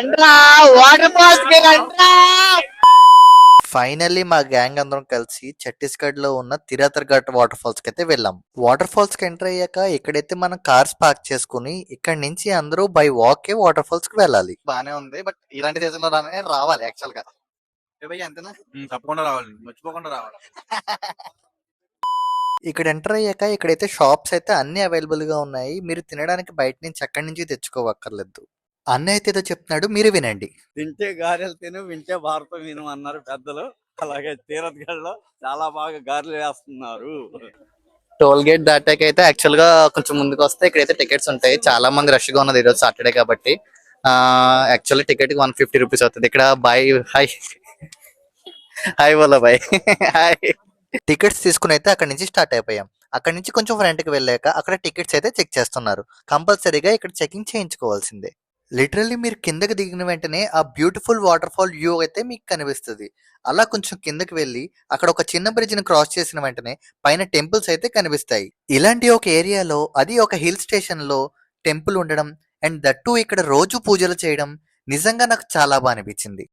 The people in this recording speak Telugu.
రండ్రా వాటర్ ఫాల్స్ కి రండ్రా. ఫైనల్లీ మా గ్యాంగ్ అందరం కలిసి ఛత్తీస్గఢ్ లో ఉన్న తిరాతర్ఘట్ వాటర్ ఫాల్స్ కి అయితే వెళ్ళాం. వాటర్ ఫాల్స్ కి ఎంటర్ అయ్యాక ఇక్కడైతే మనం కార్స్ పార్క్ చేసుకుని ఇక్కడ నుంచి అందరూ బై వాక్ వాటర్ ఫాల్స్ కి వెళ్ళాలి. బానే ఉంది, బట్ ఇలాంటి సీజన్ లో రావాలి యాక్చువల్ గా. అంతేనా? తప్పకుండా రావాలి, మర్చిపోకుండా రావాలి. ఇక్కడ ఎంటర్ అయ్యాక ఇక్కడైతే షాప్స్ అయితే అన్ని అవైలబుల్ గా ఉన్నాయి. మీరు తినడానికి బయట నుంచి ఎక్కడి నుంచి తెచ్చుకోవక్కర్లేదు. అన్న అయితే ఏదో చెప్తున్నాడు, మీరు వినండి. తింటే గారెలు తిను, వింటే భారతం విను అన్నారు పెద్దలు. అలాగే తీరత్గఢ్ లో చాలా బాగా గారెలు వేస్తున్నారు. టోల్ గేట్ దాటాక అయితే యాక్చువల్ గా కొంచెం ముందుకు వస్తే ఇక్కడైతే టికెట్స్ ఉంటాయి. చాలా మంది రష్ గా ఉన్నది ఈరోజు సాటర్డే కాబట్టి. యాక్చువల్లీ టికెట్ 150 రూపీస్ అవుతుంది. ఇక్కడ బాయ్ హాయ్ హాయ్ బోలో బాయ్ హాయ్. టికెట్స్ తీసుకుని అయితే అక్కడ నుంచి స్టార్ట్ అయిపోయాం. అక్కడ నుంచి కొంచెం ఫ్రంట్ కి వెళ్ళాక అక్కడ టికెట్స్ అయితే చెక్ చేస్తున్నారు. కంపల్సరీగా ఇక్కడ చెకింగ్ చేయించుకోవాల్సిందే. లిటరల్లీ మీరు కిందకి దిగిన వెంటనే ఆ బ్యూటిఫుల్ వాటర్ ఫాల్ వ్యూ అయితే మీకు కనిపిస్తుంది. అలా కొంచెం కిందకి వెళ్ళి అక్కడ ఒక చిన్న బ్రిడ్జ్ ని క్రాస్ చేసిన వెంటనే పైన టెంపుల్స్ అయితే కనిపిస్తాయి. ఇలాంటి ఒక ఏరియాలో, అది ఒక హిల్ స్టేషన్ లో టెంపుల్ ఉండడం అండ్ దట్టు ఇక్కడ రోజు పూజలు చేయడం నిజంగా నాకు చాలా బాగా అనిపించింది.